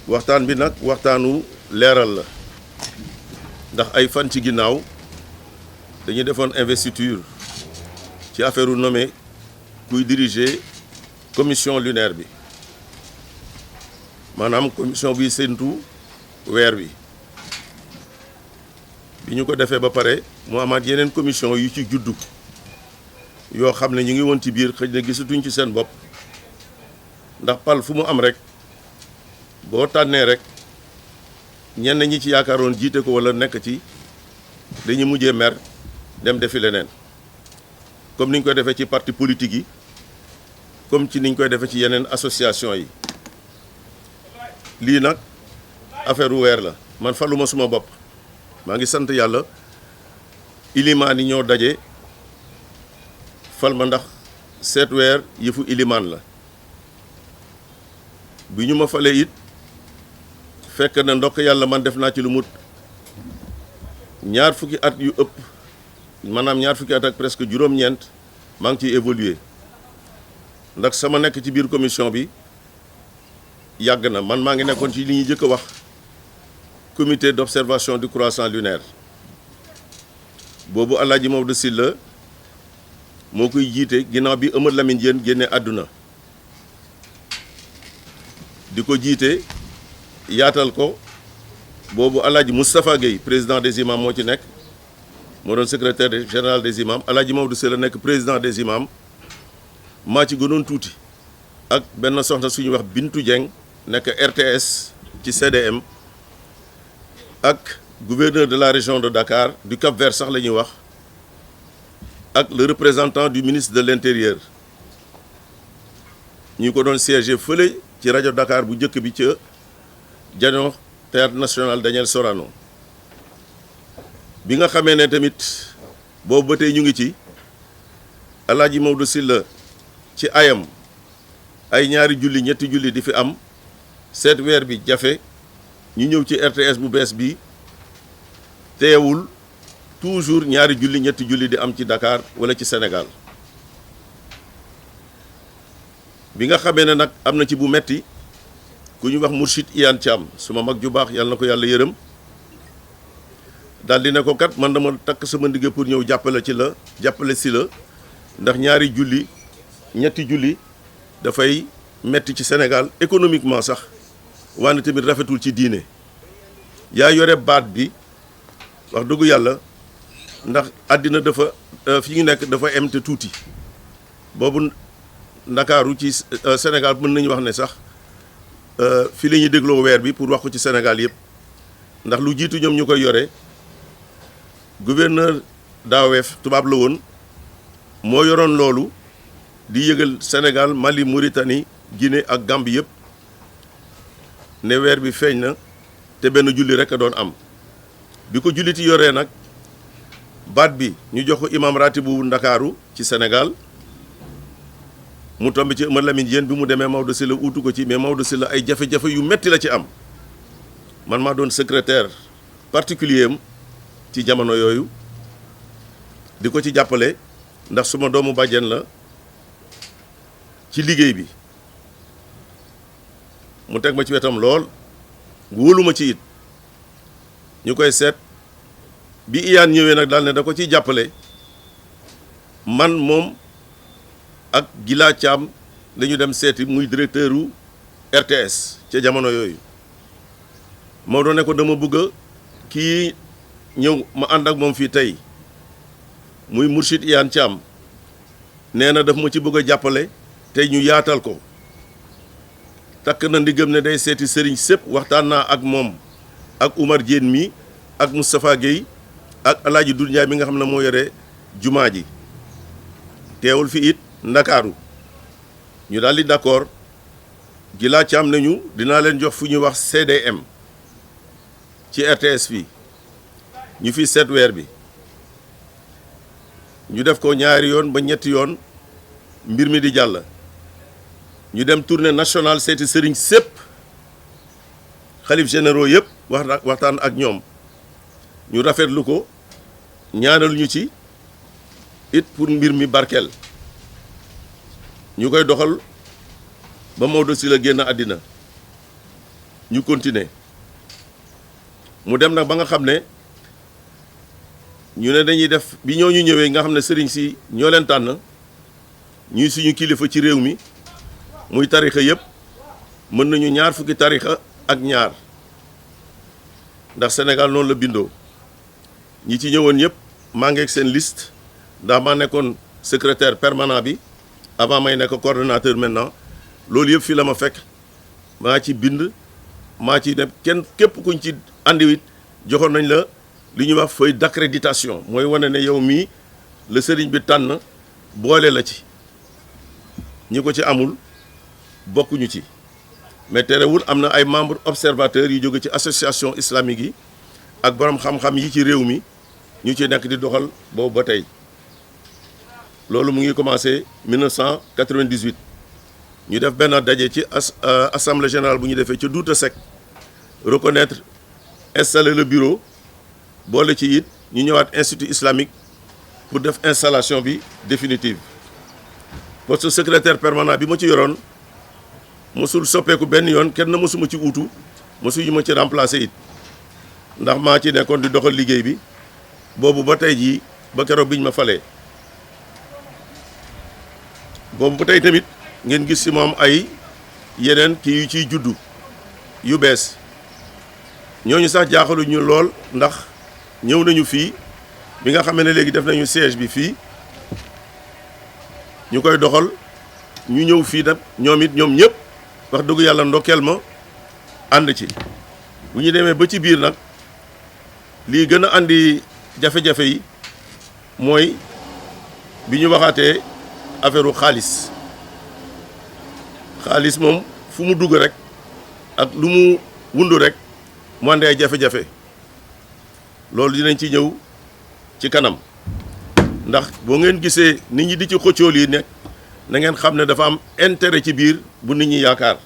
waxtaan bi nag waxtaanu leeral la ndax ay fan ci ginnaaw dañuy defoon investiture ci affaire u nommé kuy diriger commission lunaire bi maanaam commission bi séntu weer bi bi ñu ko defee ba pare mu amaat yeneen commission yu ci juddu yoo xam ne ñu ngi woon ci biir xëy na gisatuñ ci seen bopp ndax pal fu mu am rek boo tànnee rek ñenn ñi ci yaakaaroon jiite ko walla nekk ci dañuy mujjee mer dem defi leneen comme ni ñu koy defee ci parti politique yi comme ci ni ñu koy defee ci yeneen association yi lii nag affaire weer la man faluma suma bopp maa ngi sant yàlla ilimaan yi ñoo daje fal ma ndax seet weer yëfu ilimaan la bi ñu ma falee it fekk na ndokk yàlla man def naa ci lu mut ñaar fukki at yu ëpp maanaam ñaar fukki at ak presque juróom-ñeent maa ngi ciy évoluer ndax sama nekk ci biir commission bi yàgg na man maa ngi nekkoon ci li ñuy jëkk a wax comité d'observation du croissant lunaire boobu Alaaji Maodo Sylla moo koy jiite ginnaaw bi Amadou Lamine Diène génne àdduna di ko jiite yaatal ko boobu Alaaji Moustapha Gueye président des imams moo ci nekk moo doon secrétaire général des imams Alaaji Maodo Sylla nekk président des imams maa ci gënoon tuuti ak benn soxna suñu wax Bintu Dieng nekk RTS ci CDM ak gouverneur de la région de Dakar du Cap-Vert sax la ñuy wax ak le représentant du ministre de l'intérieur ñu ko doon siéger fële ci rajo Dakar bu njëkk bi ca jano théâtre national Daniel Sorano bi nga xamee ne tamit boobu ba tey ñu ngi ci Alaaji Maodo Sylla ci ayam ay ñaari julli ñetti julli di fi am seet weer bi jafe ñu ñëw ci RTS bu bees bi teewul toujours ñaari julli ñetti julli di am ci Dakar wala ci Sénégal bi nga xamee ne nag am na ci bu metti ku ñu wax Mourchid Iyane Thiam suma mag ju baax yàlla na ko yàlla yërëm daal di ne ko kat man dama takk sama ndigg pour ñëw jàppale si la ndax ñaari julli ñetti julli dafay metti ci Sénégal économiquement sax wante tamit rafetul ci diine yaa yore baat bi wax dëggu yàlla ndax àddina dafa fi ñu nekk dafa em te tuuti boobu ndakaaru ci Sénégal mën nañu wax ne sax fii la ñuy dégloo weer bi pour wax ko ci Sénégal yëpp ndax lu jiitu ñoom ñu koy yore gouverneur d'AOF tubaab la woon moo yoroon loolu di yëgal Sénégal Mali Mauritanie Guinée ak Gambie yëpp ne weer bi feeñ na te benn julli rek a doon am bi ko julliti yoree nag baat bi ñu jox ko imam ratibu Ndakaaru ci Sénégal mu tombi ci Amadou Lamine Diène bi mu demee Maodo Sylla uutu ko ci mais Maodo Sylla ay jafe-jafe yu metti la ci am man maa doon secrétaire particulier am ci jamono yooyu di ko ci jàppale ndax suma doomu bàjjen la ci liggéey bi mu teg ma ci wetam lool wóolu ma ci it ñu koy seet bi Iyane ñëwee nag daal ne da ko ciy jàppale man moom ak Gila Thiam dañu dem seeti muy directeur u RTS ca jamono yooyu moo doon ne ko dama bëgg kii ñëw ma ànd ak moom fii tey muy Mourchid Iyane Thiam nee na daf ma ci bëgg a jàppale tey ñu yaatal ko takk na ndigam ne day seeti sëriñ sépp waxtaan naa ak moom ak Oumar Diène mi ak Moustapha Gueye ak Alaaji Doudou Ndiaye mi nga xam ne moo yore jumaa ji teewul fi it Ndakaaru ñu daal di d'accord Gila Thiam nañu dinaa leen jox fu ñuy wax CDM ci RTS fii ñu fi seet weer bi ñu def ko ñaari yoon ba ñetti yoon mbir mi di jàll ñu dem tournée nationale seeti sëriñ sépp xalif généraux yëpp waxtaan ak ñoom ñu rafetlu ko ñaanal ñu ci it pour mbir mi barkeel ñu koy doxal ba Maodo Sylla génn àddina ñu continuer mu dem nag ba nga xam ne ñu ne dañuy def bi ñooñu ñëwee nga xam ne sëriñ si ñoo leen tànn ñuy suñu kilifa ci réew mi muy tarixa yëpp mën nañu ñaar fukki tarixa ak ñaar ndax Sénégal noonu la bindoo ñi ci ñëwoon yëpp maa ngi ak seen liste ndax maa nekkoon secrétaire permanent bi avant may nekk coordonnateur maintenant loolu yëpp fii la ma fekk maa ci bind maa ci dem kenn képp kuñ ci andiwit joxoon nañ la li ñuy wax feuille d'accréditation mooy wane ne yow mii la sëriñ bi tànn boole la ci ñi ko ci amul bokkuñu ci mais terewul am na ay membres observateurs yu jóge ci association islamique yi ak borom xam-xam yi ci réew mi ñu ci nekk di doxal boobu ba tey loolu mu ngi commencé 1998 ñu def benn daje ci assemblée générale bu ñu defee ca Douta Seck reconnaître installer le bureau boole ci it ñu ñëwaat institut islamique pour def installation bi définitive poste secrétaire permanent bi ma ci yoroon mosul soppeeku benn yoon kenn mosuma ci uutu mosuñu ma ci remplacer it ndax maa ci nekkoon di doxal liggéey bi boobu ba tey jii ba keroog biñ ma falee boobu ba tey tamit ngeen gis ci moom ay yeneen kii yu ciy juddu yu bees ñooñu sax jaaxaluñu lool ndax ñëw nañu fii bi nga xamee ne léegi def nañu siège bi fii ñu koy doxal ñu ñëw fii nag ñoom it ñoom ñëpp wax dëgg yàlla ndokkeel ma ànd ci bu ñu demee ba ci biir nag lii gën a andi jafe-jafe yi mooy bi ñu waxaatee affaire xaalis moom fu mu dugg rek ak lu mu wundu rek mu andi ay jafe-jafe loolu dinañ ci ñëw ci kanam ndax boo ngeen gisee nit ñi di ci xëccoo lii nekk na ngeen xam ne dafa am intérêt ci biir bu nit ñi yaakaar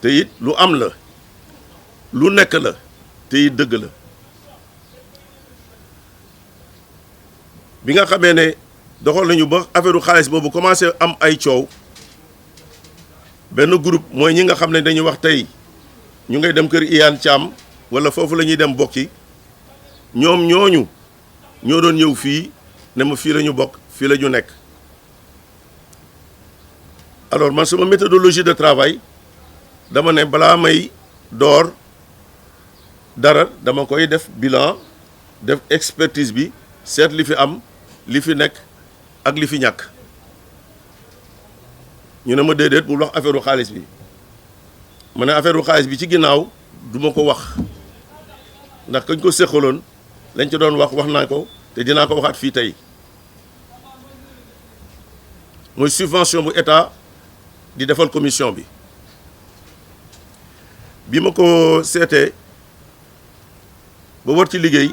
te it lu am la lu nekk la te it dëgg la bi nga xamee ne doxal nañu ba affaire xaalis boobu commencé am ay coow benn groupe mooy ñi nga xam ne dañuy wax tey ñu ngay dem kër Iyane Thiam wala foofu la ñuy dem bokki ñoom ñooñu ñoo doon ñëw fii ne ma fii la ñu bokk fii la ñu nekk alors man sama méthodologie de travail dama ne balaa may door dara dama koy def bilan def expertise bi seet li fi am li fi nekk ak li fi ñàkk ñu ne ma déedéet bul wax affaire u xaalis bi ma ne affaire u xaalis bi ci ginnaaw duma ko wax ndax kañ ko séqaloon lañ ca doon wax naa ko te dinaa ko waxaat fii tey mooy subvention bu état di defal commission bi ma ko seetee ba war ci liggéey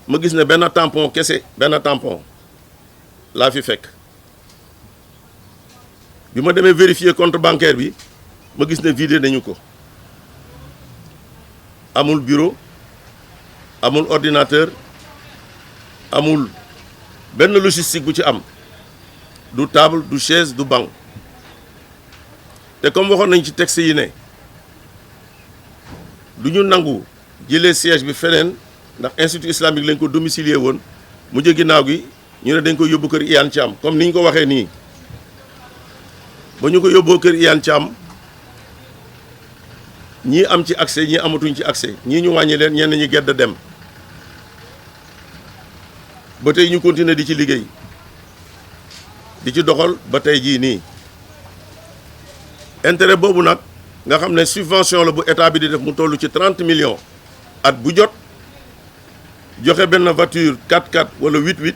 ma gis ne benn tampon kese benn tampon laa fi fekk bi ma demee vérifier compte bancaire bi ma gis ne vidé nañu ko amul bureau amul ordinateur amul benn logistique bu ci am du table du chaise du banc te comme waxoon nañ ci texte yi ne du ñu nangu jëlee siège bi feneen ndax institut islamique lañ ko domicilier woon mu jë ginnaaw gi ñu ne dañ ko yóbbu kër Iyane Thiam comme ni ñu ko waxee nii ba ñu ko yóbboo kër Iyane Thiam ñii am ci accès ñii amatuñ ci accès ñii ñu wàññi leen ñenn ñi gedd dem ba tey ñu continuer di ci liggéey di ci doxal ba tey jii nii intérêt boobu nag nga xam ne subvention la bu état bi di def mu toll ci 30 millions at bu jot joxe benn voiture 4x4 wala 8x8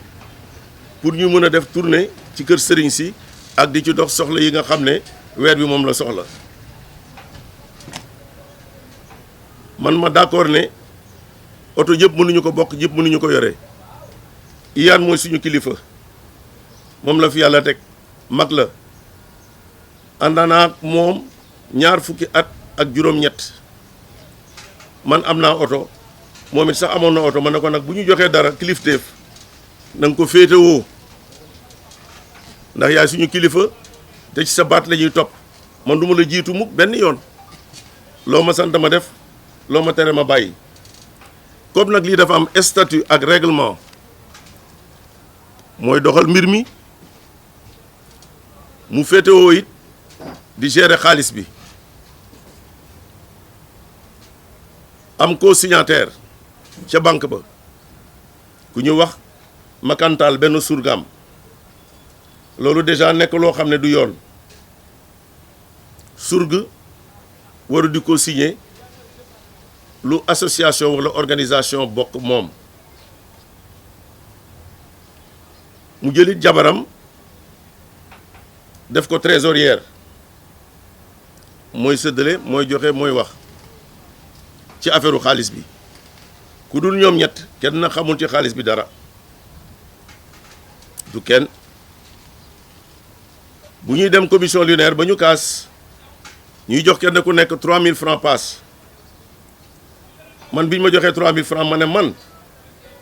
pour ñu mën a def tournée ci kër sëriñ si ak di ci dox soxla yi nga xam ne weer bi moom la soxla man ma d'accord ne oto yëpp mënuñu ko bokk yëpp mënuñu ko yore Iyane mooy suñu kilifa moom la fi yàlla teg mag la àndaanaa moom ñaar fukki at ak juróom-ñett man am naa oto moom it sax amoon na oto ma ne ko nag bu ñu joxee dara kilifteef na nga ko féetewoo ndax yaay suñu kilifa te ci sa baat la ñuy topp man du ma la jiitu mukk benn yoon loo ma sant ma def loo ma tere ma bàyyi comme nag lii dafa am statut ak règlement mooy doxal mbir mi mu féetewoo it di gérer xaalis bi am co-signataire ca banque ba ku ñu wax makantaal benn surgam loolu déjà nekk loo xam ne du yoon surga waru di ko signer lu association wala organisation bokk moom mu jëlit jabaram def ko trésorière mooy séddale mooy joxe mooy wax ci affaireu xaalis bi ku dul ñoom ñett kenn na xamul ci xaalis bi dara du kenn bu ñuy dem commission lunaire ba ñu kaas ñuy jox kenn ku nekk 3000 francs passe man bi ñu ma joxee 3000 francs ma ne man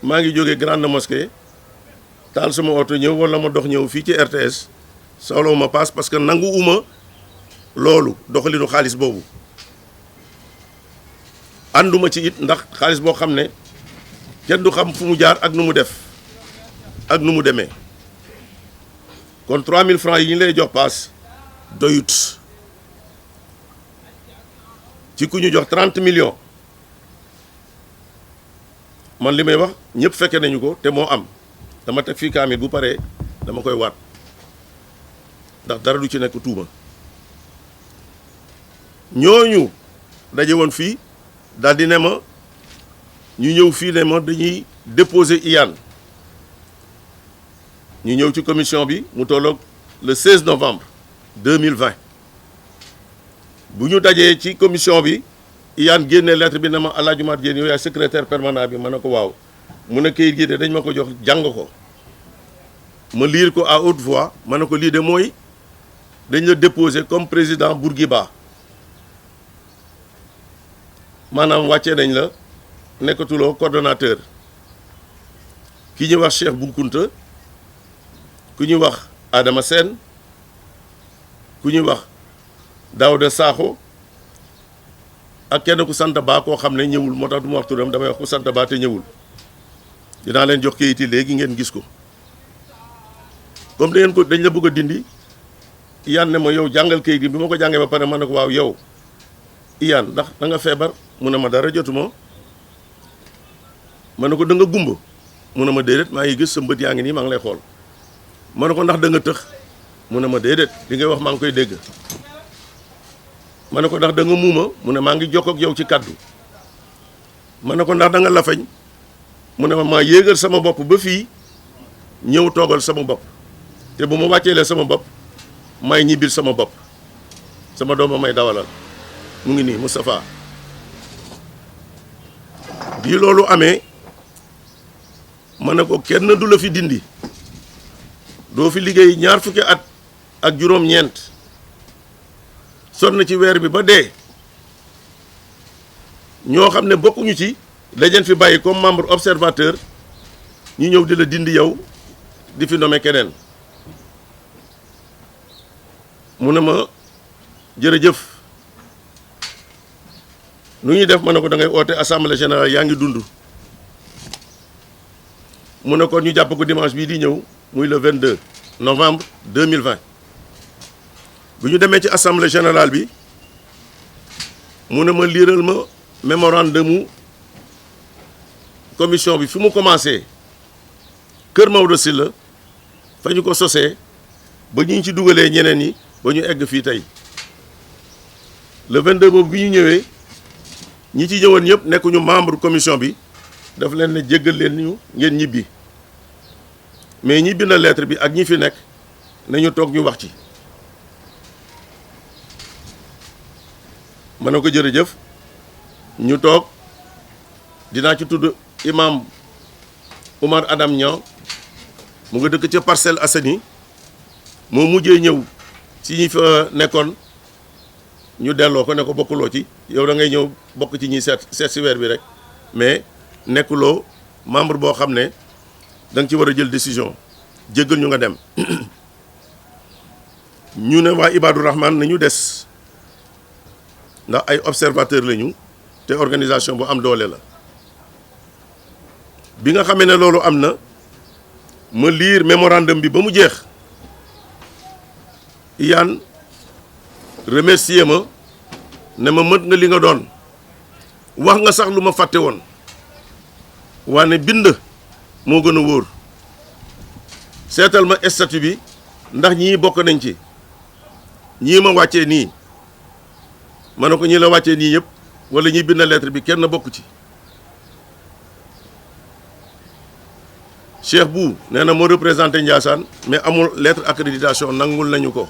maa ngi jógee grande mosquée taal sama oto ñëw wala ma dox ñëw fii ci RTS soxlawu ma passe parce que nangu uma loolu doxalinu xaalis boobu ànduma ci it ndax xaalis boo xam ne kenn du xam fu mu jaar ak nu mu def ak nu mu demee kon 3000 francs yi ñu lay jox passe doyut ci ku ñu jox 30 millions man li may wax ñëpp fekke nañu ko te moo am dama teg fii kaamil bu paree dama koy waat ndax dara du ci nekk tuuma ñooñu daje woon fii daal di ne ma ñu ñëw fii ne ma dañuy déposer IAN ñu ñëw ci commission bi mu tolloog le 16 novembre 2020 bu ñu dajee ci commission bi IAN génne lettre bi ne ma El Hadj Oumar Diène yow yaay secrétaire permanent bi ma ne ko waaw mu ne kayit gi de dañ ma ko jox jàng ko ma lire ko à haute voix ma ne ko lii de mooy dañ la déposer comme président Bourguiba maanaam wàccee nañ la nekkatuloo coordonnateur ki ñuy wax Cheikh Bou Kounta ku ñuy wax Adama Sène ku ñuy wax Daouda Sakho ak kenn ku sant Ba koo xam ne ñëwul moo tax du ma wax turam damay wax ku sant Ba te ñëwul dinaa leen jox kayit yi léegi ngeen gis ko comme dañ la bëgg a dindi IAN ne ma yow jàngal kayit yi bi ma ko jàngee ba pare ma ne ko waaw yow IAN ndax da nga feebar mu ne ma dara jotuma ma ne ko da nga gumba mu ne ma déedéet maa ngi gis sa mbët yaa ngi nii maa ngi lay xool ma ne ko ndax da nga tëx mu ne ma déedéet li ngay wax maa ngi koy dégg ma ne ko ndax da nga muuma mu ne maa ngi jokkoo ak yow ci kaddu ma ne ko ndax da nga lafañ mu ne ma maa yéegal sama bopp ba fii ñëw toogal sama bopp te bu ma wàcceelee sama bopp may ñibbil sama bopp sama doom may dawalal mu ngi nii Moustapha bii loolu amee ma ne ko kenn du la fi dindi doo fi liggéey ñaar fukki at ak juróom-ñeent sonn ci weer bi ba dee ñoo xam ne bokkuñu ci dajen fi bàyyi comme membre observateur ñu ñëw di la dindi yow di fi nommer keneen mu ne ma jërëjëf nu ñuy def ma ne ko da ngay oote assemblée générale yaa ngi dund mu ne kon ñu jàpp ko dimanche bii di ñëw muy le 22 novembre 2020 bu ñu demee ci assemblée générale bi mu ne ma liiral ma mémorandum commission bi fi mu commencé Kër Maodo Sylla fa ñu ko sosee ba ñu ci dugalee ñeneen ñi ba ñu egg fii tey le 22 boobu bi ñu ñëwee ñi ci ñëwoon ñëpp nekkuñu membre commission bi daf leen ne jéggal leen ñu ngeen ñibbi mais ñi bind lettre bi ak ñi fi nekk nañu toog ñu wax ci ma ne ko jërëjëf ñu toog dinaa ci tudd imam Oumar Adam Niang mu nga dëkk ca Parcelles Assainies moo mujjee ñëw ci ñi fa nekkoon ñu delloo ko ne ko bokkuloo ci yow da ngay ñëw bokk ci ñi seet si weer bi rek mais nekkuloo membre boo xam ne da nga ci war a jël décision jéggal ñu nga dem ñu ne waa Ibadou Rahman nañu des ndax ay observateur lañu te organisation bu am doole la bi nga xamee ne loolu am na ma lire mémorandum bi ba mu jeex Iyane remercier ma ne ma mët nga li nga doon wax nga sax lu ma fàtte woon waane bind moo gën a wóor seetal ma statut bi ndax ñii bokk nañ ci ñii ma wàccee nii ma ne ko ñi la wàccee nii yëpp wala ñi bind lettre bi kenn bokk ci Cheikh Bou nee na moo représenté Ndiassane mais amul lettre accréditation nangul nañu ko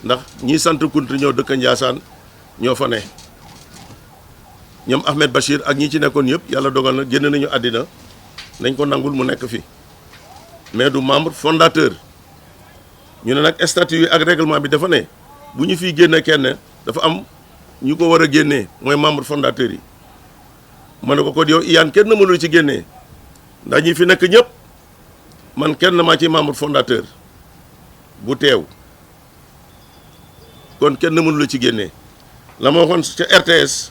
ndax ñi sant Kounta ñoo dëkk Ndiassane ñoo fa ne ñoom Ahmed Bachir ak ñi ci nekkoon yëpp yàlla dogal na génn nañu àddina nañ ko nangul mu nekk fi mais du membre fondateur ñu ne nag statut yi ak règlement bi dafa ne bu ñu fiy génne kenn dafa am ñu ko war a génnee mooy membre fondateur yi ma ne ko kon yow Iyane kenn mënul ci génnee ndax ñi fi nekk ñëpp man kenn maa ci membre fondateur bu teew kon kenn mënul ci génnee la ma waxoon ca RTS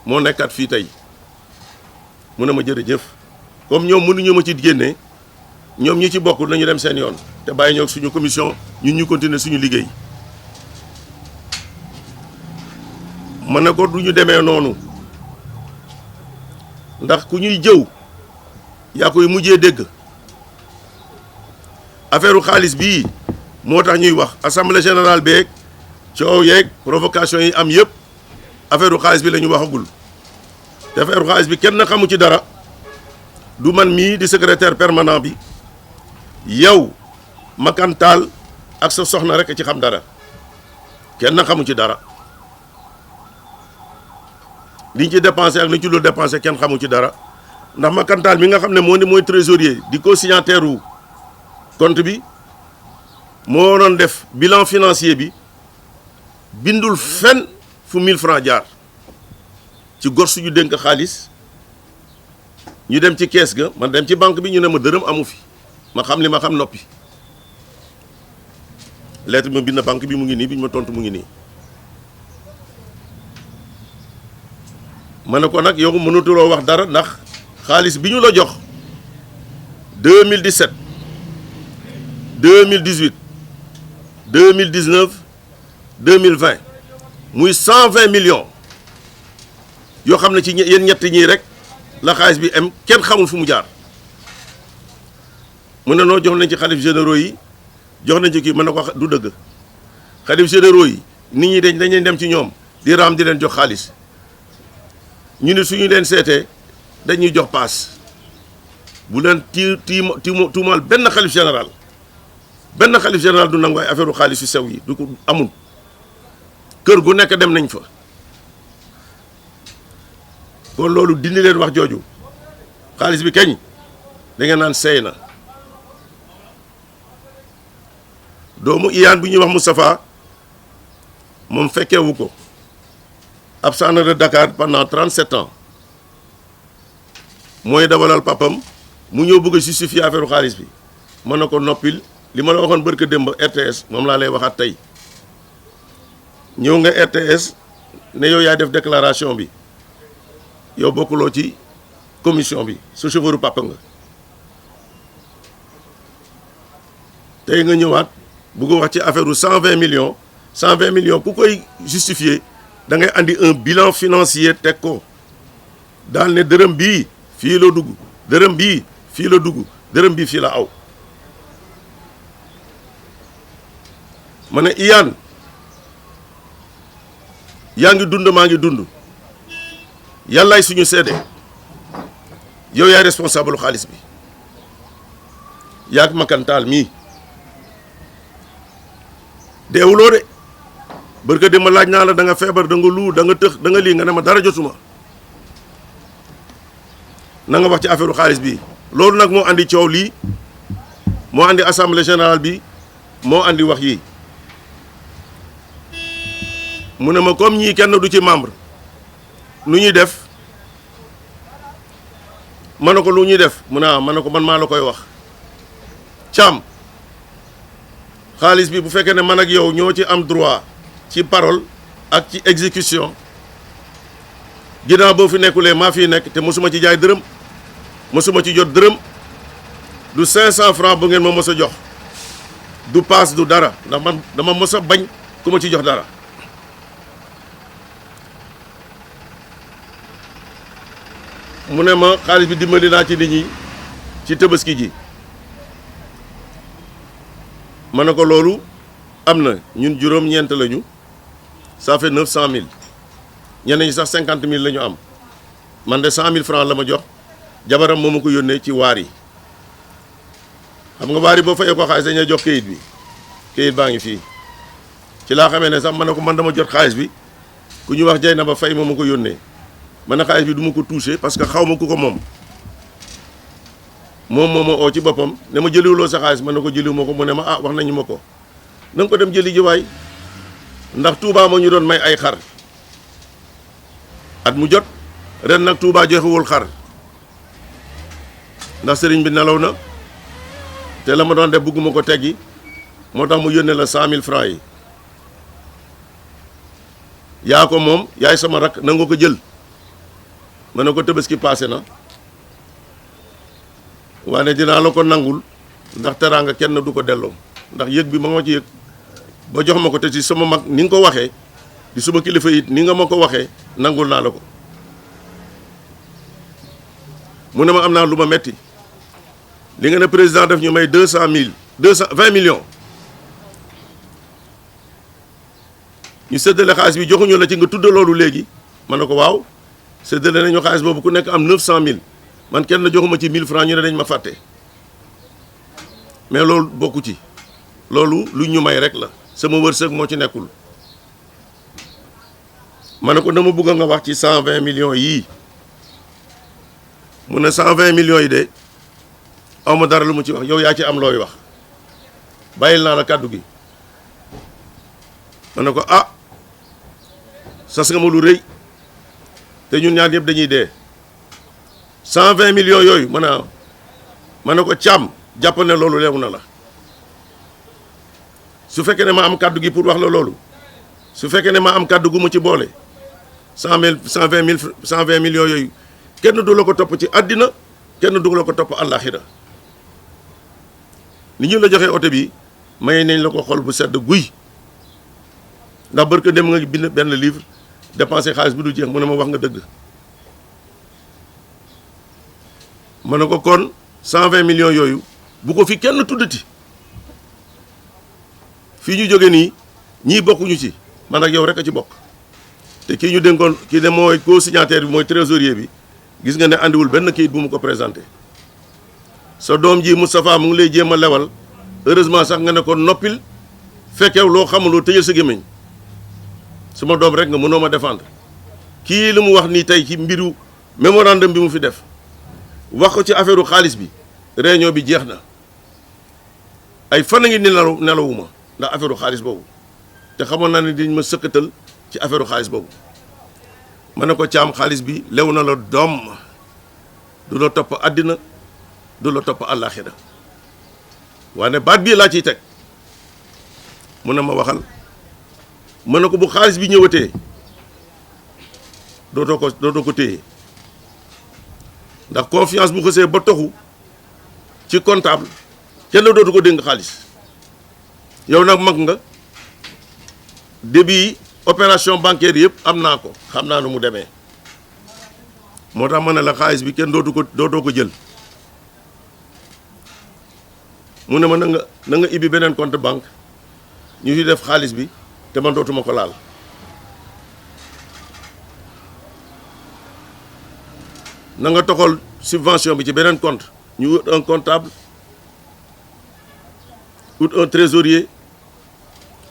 moo nekkaat fii tey mu ne ma jërëjëf comme ñoom mënuñu ma ci génne ñoom ñi ci bokk nañu dem seen yoon te bàyyi ñoo suñu commission ñun ñu continuer suñu liggéey ma ne ko du ñu demee noonu ndax ku ñuy jëw yaa koy mujjee dégg affaire xaalis bii moo tax ñuy wax assemblée générale beeg coow yeeg provocation yi am yëpp affaire xaalis bi la ñu waxagul te affaire xaalis bi kenn xamu ci dara du man mii di secrétaire permanent bi yow Makantaal ak sa soxna rek ci xam dara kenn xamu ci dara liñ ci dépensé ak liñ ci lu dépensé kenn xamu ci dara ndax Makantaal mi nga xam ne moo ni mooy trésorier di co-signataire wu compte bi moo doon def bilan financier bi bindul fenn fu 1000 francs jaar ci gor suñu dénk xaalis ñu dem ci kees ga man dem ci banque bi ñu ne ma dërëm amu fi ma xam li ma xam noppi lettre bi ma bind banque bi mu ngi nii bi ñu ma tontu mu ngi nii ma ne ko nag yow mënatuloo wax dara ndax xaalis bi ñu la jox 2017 2018 2019 2020 muy 120 millions yoo xam ne ci yéen ñetti ñii rek la xaalis bi am kenn xamul fu mu jaar mu ne noo jox nañ ci xalif généraux yi jox nañ ci kii mën na ko du dëgg xalif généraux yi nit ñi dañuy dem ci ñoom di raam di leen jox xaalis ñu ne suñu leen seetee dañuy jox paas bu leen tuumaal benn xalif général du nangu ay affaire xaalis yu sew yi du ko amul kër gu nekk dem nañ fa kon loolu dindi leen wax jooju xaalis bi kañ da ngeen naan seey na doomu Iyane bu ñuy wax Moustapha moom fekkeewu ko absent na de Dakar pendant 37 ans mooy dawalal papam mu ñëw bëgg a justifier affaire xaalis bi mën na ko noppil li ma la waxoon barka démb RTS moom laa lay waxaat tey ñëw nga RTS ne yow yaay def déclaration bi yow bokkuloo ci commission bi sa chauffeuru papa nga tey nga ñëwaat bëgg wax ci affaire u 120 millions ku koy justifier da ngay andi un bilan financier teg ko daal ne dërëm bii fii la dugg dërëm bii fii la dugg dërëm bii fii la aw ma ne Iyane yaa ngi dund maa ngi dund yàllaay suñu seede yow yaay responsable xaalis bi yaag Makantaal mii deewuloo de bërka di ma laaj naa la da nga feebar da nga luu da nga tëx da nga lii nga ne ma dara jotuma na nga wax ci affaire xaalis bi loolu nag moo andi coow lii moo andi assemblée générale bi moo andi wax yi mu ne ma comme ñii kenn du ci membre nu ñuy def ma ne ko lu ñuy def mu ne ma ne ko man maa la koy wax Thiam xaalis bi bu fekkee ne man ak yow ñoo ci am droit ci parole ak ci exécution ginnaaw boo fi nekkulee maa fii nekk te mosuma ci jaay dërëm mosuma ci jot dërëm du 500 francs bu ngeen ma mos a jox du paas du dara ndax man dama mos a bañ ku ma ci jox dara mu ne ma xaalis bi dimbali naa ci nit ñi ci tabaski ji ma ne ko loolu am na ñun juróom-ñeent lañu ça fait 900 000 ñenn ñi sax 50 000 la ñu am man de 100 000 francs la ma jox jabaram moo ma ko yónnee ci waar yi xam nga waar yi boo fayee ko xaalis dañuy jox kayit bi kayit baa ngi fii ci laa xamee ne sax ma ne ko man dama jot xaalis bi ku ñu wax jay na ba fay moo ma ko yónnee man na xaalis bi du ma ko touché parce que xaw ma ku ko moom moo ma oo ci boppam ne ma jëliwuloo sa xaalis man na ko jëliwu ma ko mu ne ma ah wax nañu ma ko na nga ko dem jëli ji waay ndax Touba moo ñu doon may ay xar at mu jot ren nag Touba joxewul xar ndax sëriñ bi nelaw na te la ma doon def bëgguma ko teggi moo tax mu yónnee la 100 000 francs yi yaa ko moom yaay sama rak na nga ko jël ma ne ko Tabaski passé na waaye dinaa la ko nangul ndax teraanga kenn du ko delloo ndax yëg bi ma nga ci yëg ba jox ma ko te ci sama mag ni nga ko waxee di suma kilifa it ni nga ma ko waxee nangul naa la ko mu ne ma am naa lu ma metti li nga ne président def ñu may 20 millions ñu séddale xaalis bi joxuñu la ci nga tudd loolu léegi ma ne ko waaw séddale nañu xaalis boobu ku nekk am 900 000 man kenn joxuma ci 1000 francs ñu ne dañ ma fàtte mais loolu bokku ci loolu lu ñu may rek la sama wërsëg moo ci nekkul ma ne ko dama bëgg nga wax ci 120 millions yii mu ne 120 millions yi de awma dara lu mu ci wax yow yaa ci am looy wax bàyyil naa la kàddu gi ma ne ko ah sas nga ma lu rëy te ñun ñaar ñëpp dañuy dee 120 millions yooyu ma ne ko càmm jàpp ne loolu leew na la su fekkee ne ma am kàddu gi pour wax la loolu su fekkee ne ma am kàddu gu mu ci boole 120 millions yooyu kenn du la ko topp ci àddina kenn du la ko topp àllaaxira ni ñu la joxee oto bi may nañ la ko xol bu sedd guy ndax barke dem nga bind benn livre dépensé xaalis bi du jeex mu ne ma wax nga dëgg ma ne ko kon 120 millions yooyu bu ko fi kenn tuddati fii ñu jóge nii ñii bokkuñu ci man ak yow rek a ci bokk te kii ñu dénkoon kii ne mooy co-signataire bi mooy trésorier bi gis nga ne andiwul benn kayit bu mu ko présenté sa doom ji Moustapha mu ngi lay jéem a lewal heureusement sax nga ne ko noppil fekkew loo xamuloo tëjal sa gémmiñ suma doom rek nga mënoo ma défendre kii li mu wax nii tey ci mbiru mémorandum bi mu fi def wax ko ci affaire xaalis bi réunion bi jeex na ay fan a ngi nelawuma ndax affaire xaalis boobu te xamoon naa ne dañ ma sëkkatal ci affaire xaalis boobu ma ne ko caam xaalis bi lew na la doom du la topp àddina du la topp àllaaxira waaye baat bii laa ciy teg mu ne ma waxal ma ne ko bu xaalis bi ñëwatee dootoo ko téye ndax confiance bu xësee ba toxu ci comptable kenn dootu ko dénk xaalis yow nag mag nga début opération bancaire yëpp am naa ko xam naa nu mu demee moo tax ma ne la xaalis bi kenn dootoo ko jël mu ne ma na nga ibbi beneen compte banque ñu fi def xaalis bi te man dootuma ko laal na nga toxal subvention bi ci beneen compte ñu wut un comptable wut un trésorier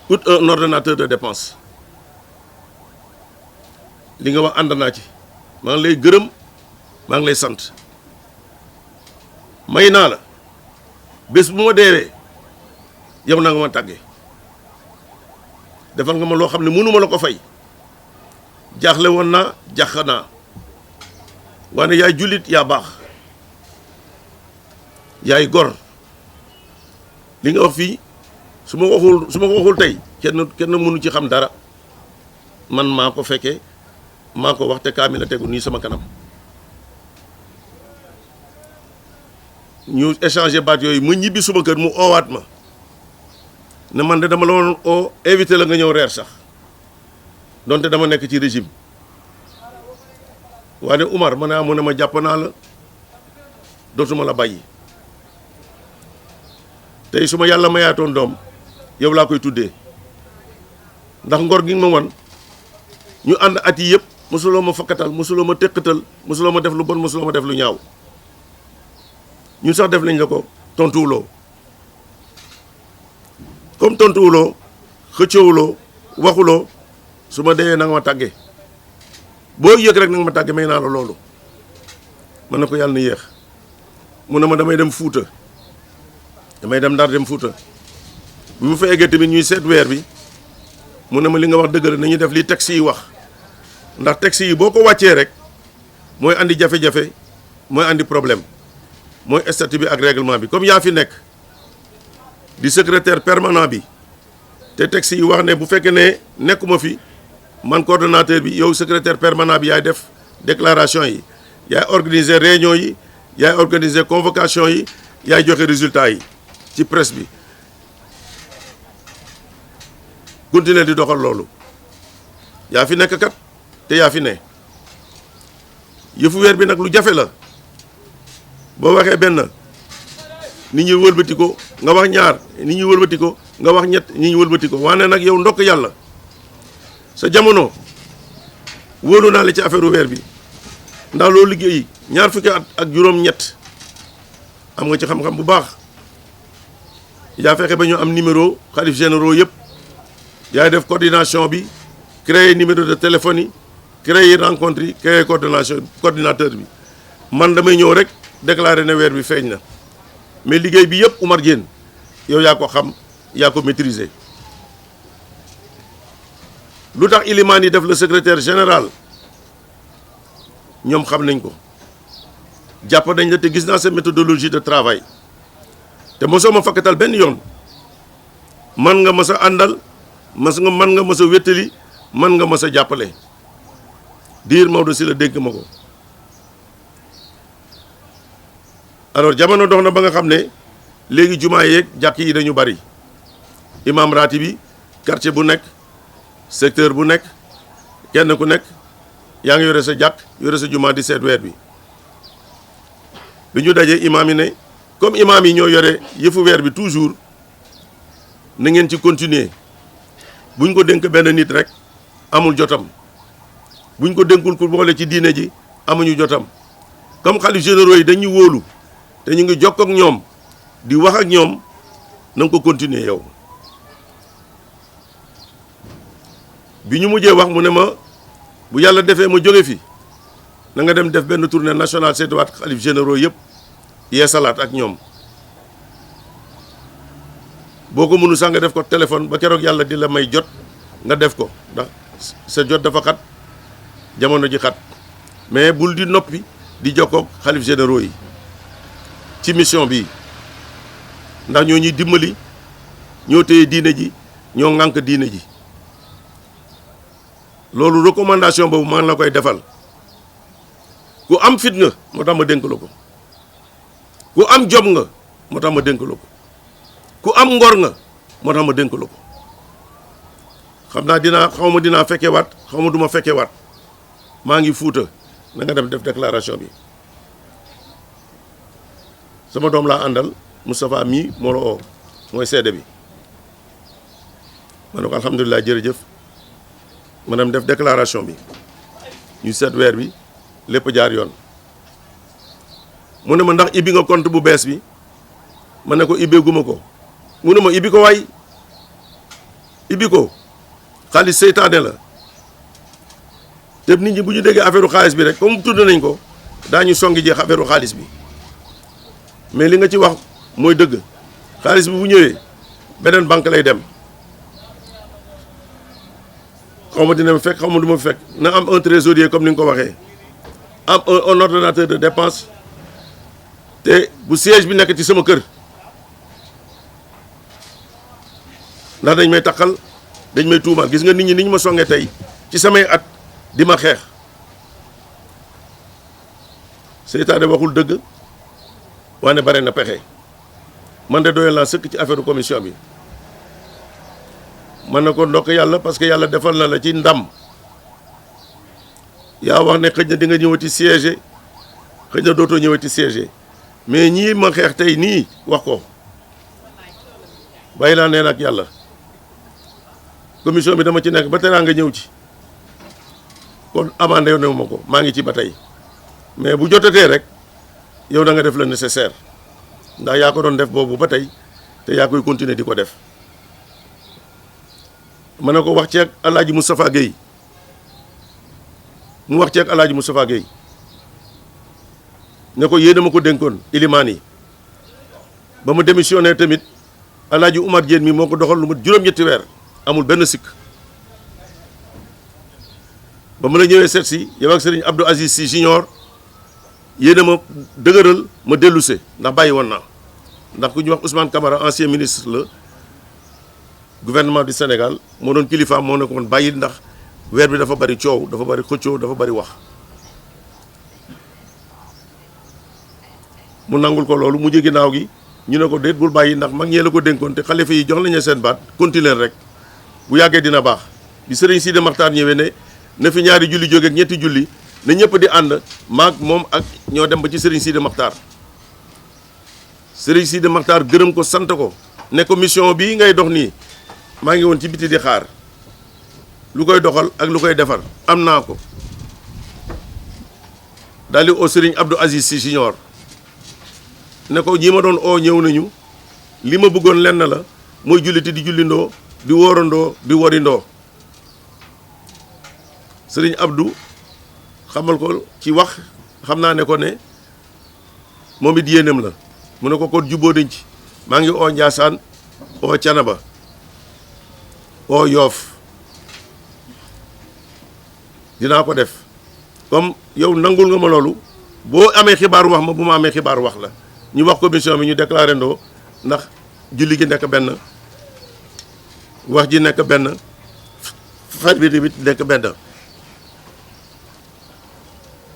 wut un ordonnateur de dépense li nga wax ànd naa ci maa ngi lay gërëm maa ngi lay sant may naa la bés bu ma deewee yow na nga ma tàggee defal nga ma loo xam ne mënuma la ko fay jaaxle woon naa jaax naa waaye yaay jullit yaa baax yaay gor li nga wax fii su ma ko waxul tey kenn mënu ci xam dara man maa ko fekkee maa ko wax te kaamil la tegu nii sama kanam ñu échanger baat yooyu mu ñibbi suma kër mu oowaat ma ne man de dama la woon oo invité la nga ñëw reer sax donte dama nekk ci régime waaye Umar ma ne mu ne ma jàpp naa la dootuma la bàyyi tey su ma yàlla mayaatoon doom yow laa koy tuddee ndax ngor gi ma wan ñu ànd at yi yëpp mosuloo ma fakkatal mosuloo ma téqatal mosuloo ma def lu bon mosuloo ma def lu ñaaw ñun sax def nañ la ko tontuwuloo comme tontuwuloo xëccoowuloo waxuloo su ma dee nanga ma tàggee boo yëg rek nanga ma tàggee may naa la loolu mën na ko yàlla na yéex mu ne ma damay dem Fuuta damay dem Ndar dem Fuuta bi mu fa eggee tamit ñuy seet weer bi mu ne ma li nga wax dëgg la nañuy def li texte yi wax ndax texte yi boo ko wàccee rek mooy andi jafe-jafe mooy andi problème mooy statut bi ak règlement bi comme yaa fi nekk di secrétaire permanent bi te texte yi wax ne bu fekkee ne nekkuma fi man coordonnateur bi yow secrétaire permanent bi yaay def déclaration yi yaay organiser réunion yi yaay organiser convocation yi yaay joxe résultat yi ci presse bi continuer di doxal loolu yaa fi nekk kat te yaa fi ne yëfu weer bi nag lu jafe la boo waxee benn nit ñi wëlbati ko nga wax ñaar nit ñi wëlbati ko nga wax ñett nit ñi wëlbati ko waane nag yow ndokk yàlla sa jamono wóolu naa la ci affaire weer bi ndax loolu liggéey ñaar fukki at ak juróom-ñett am nga ci xam-xam bu baax yaa fexe ba ñu am numéro xalif généraux yëpp yaay def coordination bi créer numéro de téléphone yi créer rencontre yi créer coordinateur bi man damay ñëw rek déclarer ne weer bi feeñ na mais liggéey bi yëpp Oumar Diène yow yaa ko xam yaa ko maîtriser lu tax ilimaan yi def le secrétaire général ñoom xam nañ ko jàpp nañ la te gis naa sa méthodologie de travail te mosoo ma fakkatal benn yoon man nga mës a àndal man nga mës a wéttali man nga mës a jàppale diir Maodo si la dégg ma ko alors jamono dox na ba nga xam ne léegi jumaa yeeg jàkk yi dañu bari imam raati bi quartier bu nekk secteur bu nekk kenn ku nekk yaa ngi yore sa jàkk yore sa jumaa di seet weer bi bi ñu dajee imam yi ne comme imam yi ñoo yore yëfu weer bi toujours na ngeen ci continuer buñ ko dénk benn nit rek amul jotam buñ ko dénkul ku boole ci diine ji amuñu jotam comme xalif généraux yi dañuy wóolu te ñu ngi jokk ak ñoom di wax ak ñoom na nga ko continuer yow bi ñu mujjee wax mu ne ma bu yàlla defee ma jóge fi na nga dem def benn tournée nationale seetuwaat xalif généraux yëpp yeesalaat ak ñoom boo ko mënu sax nga def ko téléphone ba keroog yàlla di la may jot nga def ko ndax sa jot dafa xat jamono ji xat mais bul di noppi di jokkoog xalif généraux yi ci mission bi ndax ñoo ñuy dimbali ñoo téye diine ji ñoo ŋànk diine ji loolu recommandation boobu maa ngi la koy defal ku am fit nga moo tax ma dénk la ko ku am jom nga moo tax ma dénk la ko ku am ngor nga moo tax ma dénk la ko xam naa xaw ma dinaa fekke waat xaw ma duma fekke waat maa ngi Fuuta na nga def déclaration bi sama doom laa àndal Moustapha mii moo la oo mooy seede bi ma ne ko alhamdulilah jërëjëf ma dem def déclaration bi ñu seet weer bi lépp jaar yoon mu ne ma ndax ibbi nga compte bu bees bi ma ne ko ibbeeguma ko mu ne ma ibbi ko waay ibbi ko xaalis seytaane la te nit ñi bu ñu déggee affaire xaalis bi rek comme tudd nañ ko daañu songi jeex affaire xaalis bi mais li nga ci wax mooy dëgg xaalis bi bu ñëwee beneen banque lay dem xaw ma dina fekk xaw ma du ma fekk na am un trésorier comme ni nga ko waxee am un ordonnateur de dépense te bu siège bi nekk ci sama kër ndax dañ may takkal dañ may tuumaal gis nga nit ñi ni ñu ma songee tey ci samay at di ma xeex seytaane waxul dëgg wane bare na pexe man de doyal naa sëkk ci affaire commission bi man na ko ndokk yàlla parce que yàlla defal na la ci ndam yaa wax ne xëj na di nga ñëwati siège xëj na dootoo ñëwati siège mais ñii ma xeex tey nii wax ko bàyyi naa neen ak yàlla commission bi dama ci nekk ba teraa nga ñëw ci kon amande yow ne ma ko maa ngi ci ba tey mais bu jotatee rek yow da nga def le nécessaire ndax yaa ko doon def boobu ba tey te yaa koy continuer di ko def ma ne ko wax ci ak Alaaji Moustapha Guèye mu wax ci ak Alaaji Moustapha Guèye ne ko yéen a ma ko dénkoon ilimaan yi ba mu démissionné tamit Alaaji Oumar Diène mi moo ko doxal lu ma juróom-ñetti weer amul benn sikk ba mu la ñëwee seet si yow ak Serigne Abdou Aziz Sy Junior yéen a ma dëgëral ma dellusé ndax bàyyi woon naa ndax ku ñuy wax Ousmane Camara ancien ministre la gouvernement du Sénégal moo doon kilifaam moo nekkoon bàyyi ndax weer bi dafa bari coow dafa bari xëccoo dafa bari wax mu nangul ko loolu mu jéggi naaw gi ñu ne ko déet bul bàyyi ndax mag ñee la ko dénkoon te xalifa yi jox nañu seen baat continuer rek bu yàggee dina baax bi Serigne Sidi Maxtaar ñëwee ne na fi ñaari julli jóge ak ñetti julli na ñëpp di ànd maag moom ak ñoo dem ba ci Serigne Sidi Maxtaar Serigne Sidi Maxtaar gërëm ko sant ko ne ko mission bii ngay dox nii maa ngi woon ci biti di xaar lu koy doxal ak lu koy defar am naa ko daal di oo Serigne Abdou Aziz Sy Junior ne ko ñi ma doon oo ñëw nañu li ma bëggoon lenn la mooy julliti di jullindoo di woorandoo di worindoo Serigne Abdou xamal ko ci wax xam naa ne ko ne moom it yéenam la mu ne ko kon jubboo dañ ci maa ngi oo Njaasaan oo Canaba oo Yoof dinaa ko def comme yow nangul nga ma loolu boo amee xibaaru wax ma bu ma amee xibaaru wax la ñu wax commission bi ñu déclaré ndoo ndax julli gi nekk benn wax ji nekk benn faj bi tamit nekk benn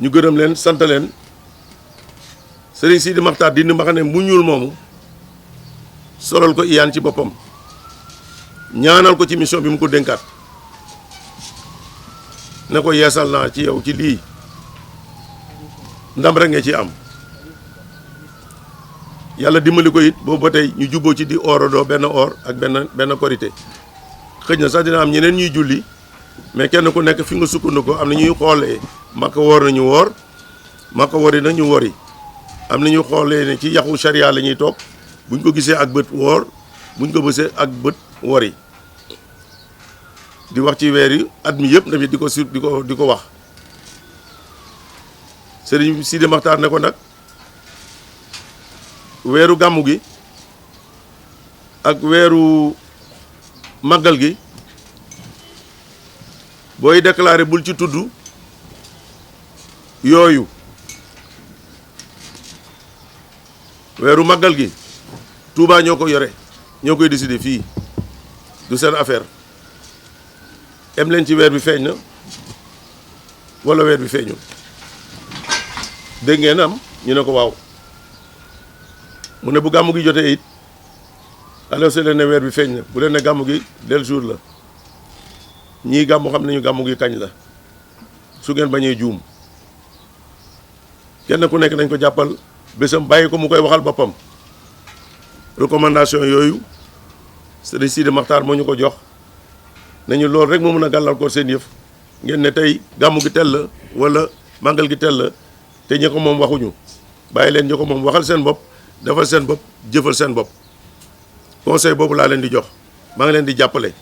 ñu gërëm leen sant leen Serigne Sidi Maxtaar dindi ma xam ne mu ñuul moomu solal ko iyaan ci boppam ñaanal ko ci mission bi mu ko dénkaat ne ko yeesal naa ci yow ci lii ndam rek nga ci am yàlla dimbali ko it boobu ba tey ñu jubboo ci di oorandoo benn or ak benn korité xëj na sax dina am ñeneen ñuy julli mais kenn ku nekk fi nga sukkandiku am na ñuy xoolee Makka woor nañu woor Makka wori na ñu wori am na ñu xoolee ne ci yaxu sharia la ñuy toog buñ ko gisee ak bët woor buñ ko bësee ak bët wori di wax ci weer yi at mi yëpp tamit di ko wax Serigne Sidi Maxtaar ne ko nag weeru gàmmu gi ak weeru màggal gi booy déclaré bul ci tudd yooyu weeru màggal gi Touba ñoo ko yore ñoo koy décider fii du seen affaire em leen ci weer bi feeñ na wala weer bi feeñul dégg ngeen am ñu ne ko waaw mu ne bu gàmmu gi jotee it alors c'est leen ne weer bi feeñ na bu leen ne gàmmu gi del jour la ñii gàmmu xam nañu gàmmu gi kañ la su ngeen bañee juum kenn ku nekk dañ ko jàppal bésam bàyyi ko mu koy waxal boppam recommandation yooyu Serigne Sidi Maxtaar moo ñu ko jox nañu loolu rek moo mën a gàllankoor seen yëf ngeen ne tey gàmmu gi tel la wala màggal gi tel la te ñi ko moom waxuñu bàyyi leen ñi ko moom waxal seen bopp defal seen bopp jëfal seen bopp conseil boobu laa leen di jox maa ngi leen di jàppale